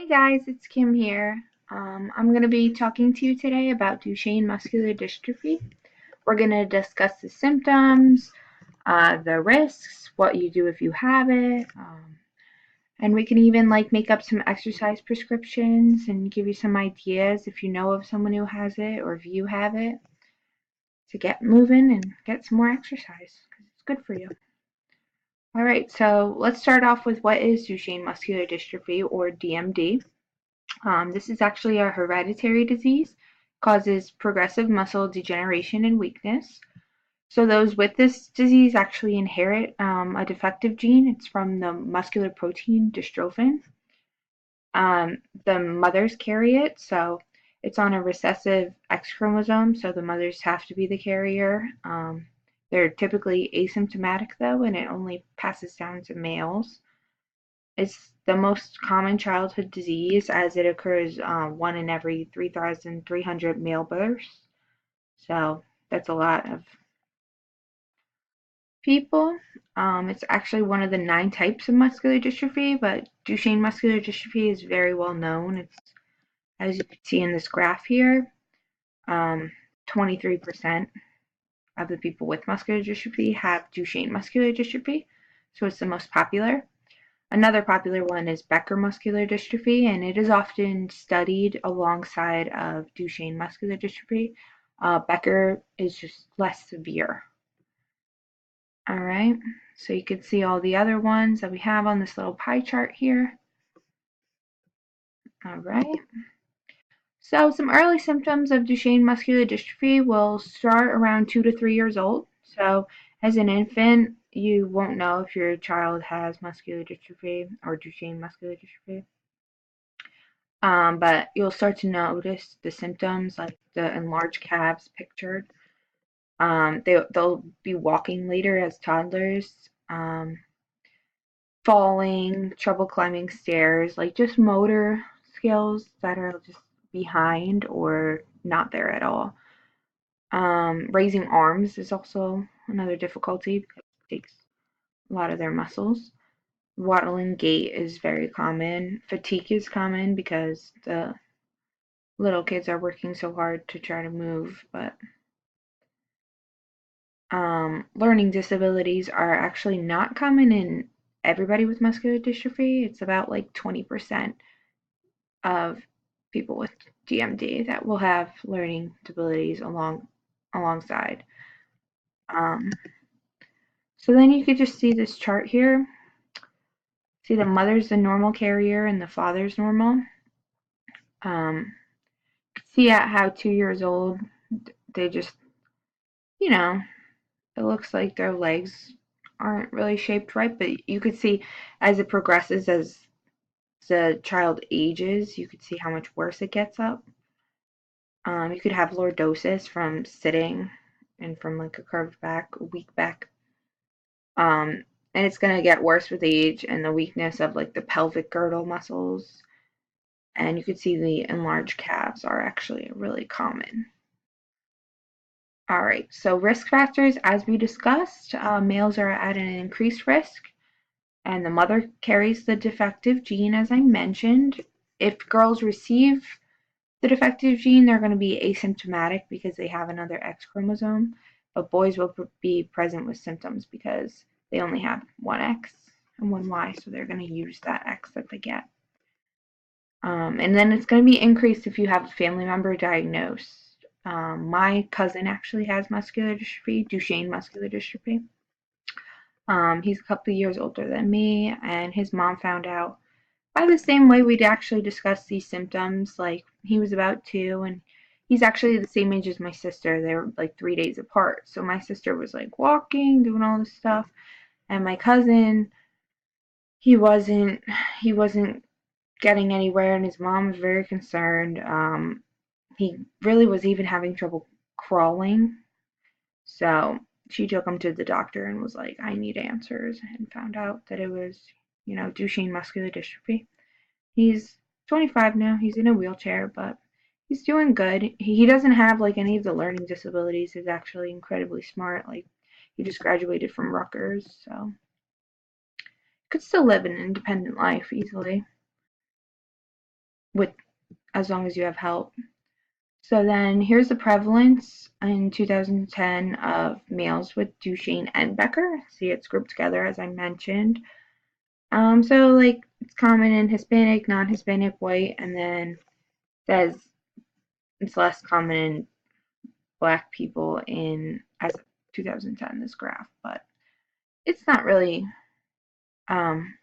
guys, it's Kim here. I'm going to be talking to you today about Duchenne muscular dystrophy. We're going to discuss the symptoms, the risks, what you do if you have it, and we can even make up some exercise prescriptions and give you some ideas if you know of someone who has it or if you have it to get moving and get some more exercise because it's good for you. All right, so let's start off with what is Duchenne muscular dystrophy or DMD. This is actually a hereditary disease, causes progressive muscle degeneration and weakness. So those with this disease actually inherit a defective gene. It's from the muscular protein dystrophin. The mothers carry it, so it's on a recessive X chromosome, so the mothers have to be the carrier. They're typically asymptomatic though, and it only passes down to males. It's the most common childhood disease as it occurs 1 in every 3,300 male births. So that's a lot of people. It's actually one of the 9 types of muscular dystrophy, but Duchenne muscular dystrophy is very well known. It's, as you can see in this graph here, 23% of the people with muscular dystrophy have Duchenne muscular dystrophy, so it's the most popular. Another popular one is Becker muscular dystrophy, and it is often studied alongside of Duchenne muscular dystrophy. Becker is just less severe. All right, so you can see all the other ones that we have on this little pie chart here. All right. So some early symptoms of Duchenne muscular dystrophy will start around 2 to 3 years old. So as an infant, you won't know if your child has muscular dystrophy or Duchenne muscular dystrophy. But you'll start to notice the symptoms like the enlarged calves pictured. They'll be walking later as toddlers, falling, trouble climbing stairs, like just motor skills that are just behind or not there at all. Raising arms is also another difficulty because it takes a lot of their muscles. Waddling gait is very common. Fatigue is common because the little kids are working so hard to try to move, but learning disabilities are actually not common in everybody with muscular dystrophy. It's about like 20% of people with DMD that will have learning disabilities alongside. Um, so then you could just see this chart here. See the mother's the normal carrier and the father's normal. Um, see at how 2 years old they just, you know, it looks like their legs aren't really shaped right, but you could see as it progresses, as the child ages, you could see how much worse it gets up. You could have lordosis from sitting and from like a curved back, a weak back. And it's going to get worse with age and the weakness of like the pelvic girdle muscles. And you could see the enlarged calves are actually really common. All right, so risk factors, as we discussed, males are at an increased risk, and the mother carries the defective gene, as I mentioned. If girls receive the defective gene, they're going to be asymptomatic because they have another X chromosome, but boys will be present with symptoms because they only have one X and one Y, so they're going to use that X that they get. And then it's going to be increased if you have a family member diagnosed. My cousin actually has muscular dystrophy, Duchenne muscular dystrophy. He's a couple of years older than me, and his mom found out by the same way we'd actually discussed these symptoms. Like, he was about 2, and he's actually the same age as my sister. They were like 3 days apart. So my sister was like walking, doing all this stuff, and my cousin, he wasn't he wasn't getting anywhere, and his mom was very concerned. He really was even having trouble crawling. So she took him to the doctor and was like, I need answers, and found out that it was, Duchenne muscular dystrophy. He's 25 now. He's in a wheelchair, but he's doing good. He doesn't have like any of the learning disabilities. He's actually incredibly smart. Like, he just graduated from Rutgers, so could still live an independent life easily. with as long as you have help. So then here's the prevalence in 2010 of males with Duchenne and Becker. See, it's grouped together as I mentioned. So like it's common in Hispanic, non-Hispanic, white, and then says it's less common in Black people in as of 2010 this graph, but it's not really um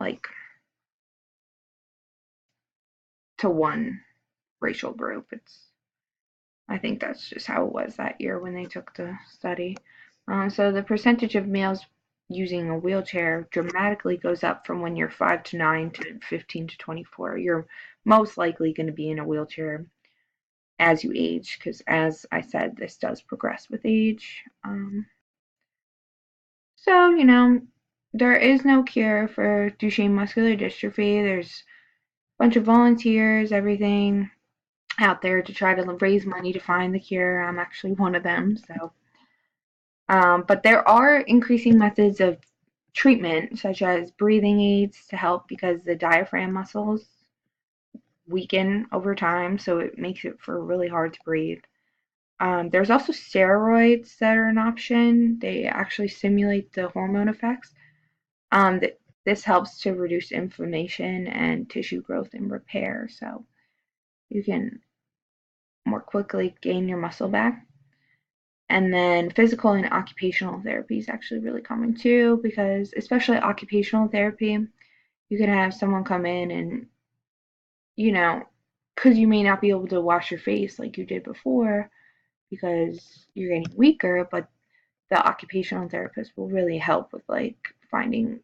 like to one racial group. It's I think that's just how it was that year when they took the study. So the percentage of males using a wheelchair dramatically goes up from when you're 5 to 9 to 15 to 24. You're most likely going to be in a wheelchair as you age, because as I said, this does progress with age. So, there is no cure for Duchenne muscular dystrophy. There's a bunch of volunteers, everything out there to try to raise money to find the cure. I'm actually one of them. So, but there are increasing methods of treatment, such as breathing aids to help because the diaphragm muscles weaken over time, so it makes it for really hard to breathe. There's also steroids that are an option. They actually simulate the hormone effects. This helps to reduce inflammation and tissue growth and repair, so you can more quickly gain your muscle back. And then physical and occupational therapy is actually really common too, because especially occupational therapy, you can have someone come in and, you know, because you may not be able to wash your face like you did before because you're getting weaker, but the occupational therapist will really help with like finding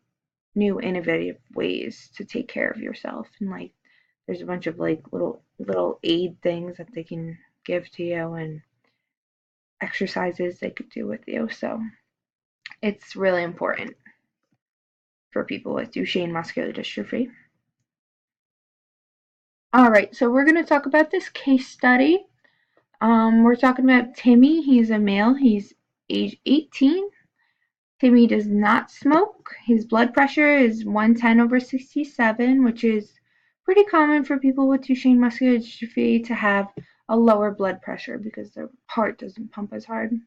new innovative ways to take care of yourself. And like there's a bunch of like little aid things that they can give to you and exercises they could do with you. So it's really important for people with Duchenne muscular dystrophy. All right, so we're going to talk about this case study. We're talking about Timmy. He's a male. He's age 18. Timmy does not smoke. His blood pressure is 110/67, which is pretty common for people with Duchenne muscular dystrophy to have a lower blood pressure because their heart doesn't pump as hard.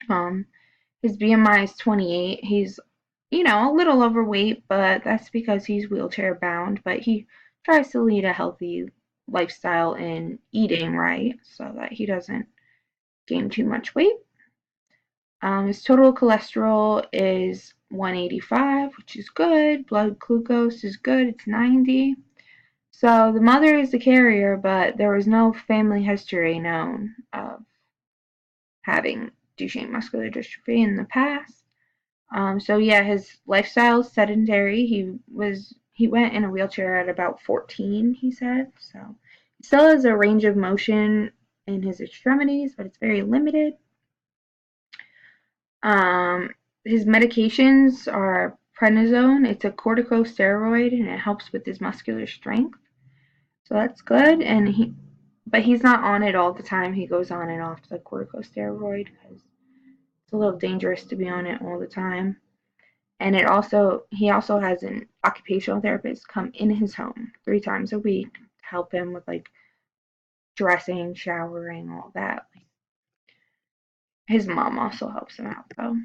Um, his BMI is 28. He's, a little overweight, but that's because he's wheelchair bound. But he tries to lead a healthy lifestyle in eating right so that he doesn't gain too much weight. His total cholesterol is 185, which is good. Blood glucose is good, it's 90. So the mother is the carrier, but there was no family history known of having Duchenne muscular dystrophy in the past. So yeah, his lifestyle is sedentary. He went in a wheelchair at about 14, he said. So he still has a range of motion in his extremities, but it's very limited. Um, his medications are prednisone. It's a corticosteroid and it helps with his muscular strength. So that's good. But he's not on it all the time. He goes on and off the corticosteroid because it's a little dangerous to be on it all the time. And he also has an occupational therapist come in his home 3 times a week to help him with like dressing, showering, all that. His mom also helps him out though.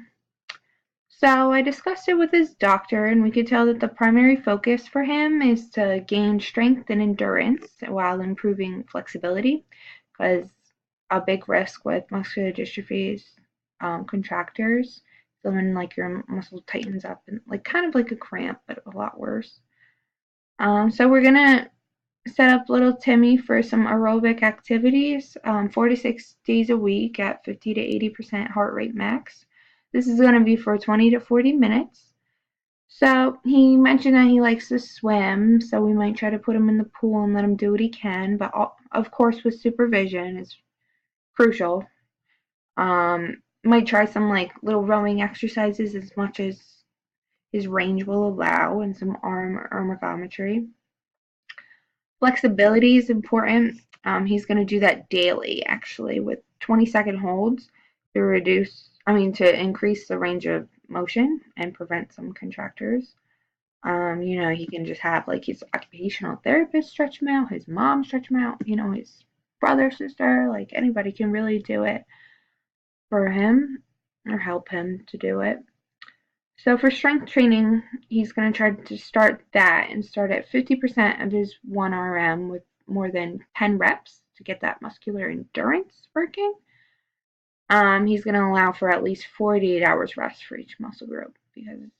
So I discussed it with his doctor, and we could tell that the primary focus for him is to gain strength and endurance while improving flexibility, because a big risk with muscular dystrophy is contractures. So when like your muscle tightens up and like kind of like a cramp, but a lot worse. So we're gonna set up little Timmy for some aerobic activities, 4 to 6 days a week at 50 to 80% heart rate max. This is going to be for 20 to 40 minutes. So he mentioned that he likes to swim, so we might try to put him in the pool and let him do what he can, but of course with supervision is crucial. Might try some like little rowing exercises as much as his range will allow and some arm ergometry. Flexibility is important. He's going to do that daily, actually, with 20-second holds to increase the range of motion and prevent some contractures. He can just have like his occupational therapist stretch him out, his mom stretch him out, his brother, sister, like anybody can really do it for him or help him to do it. So for strength training, he's going to try to start that and start at 50% of his 1RM with more than 10 reps to get that muscular endurance working. He's going to allow for at least 48 hours rest for each muscle group because it's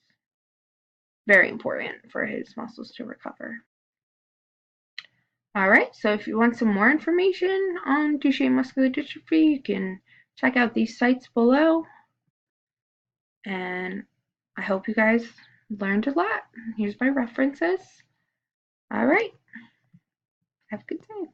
very important for his muscles to recover. Alright, so if you want some more information on Duchenne muscular dystrophy, you can check out these sites below. And I hope you guys learned a lot. Here's my references. Alright, have a good day.